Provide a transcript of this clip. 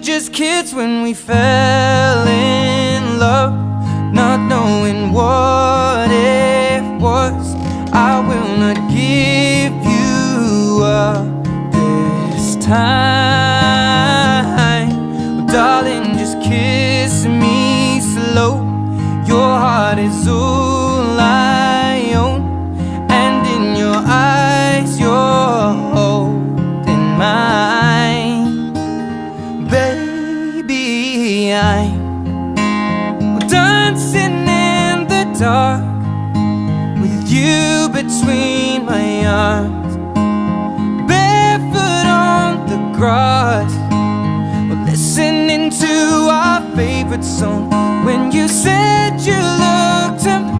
just kids when we fell in love, not knowing what it was. I will not give you up this time. Well, darling, just kiss me slow. Your heart is all I own, and in your eyes you're holding mine. Baby, I'm dancing in the dark with you between my arms, barefoot on the grass, we're listening to our favorite song. When you said you looked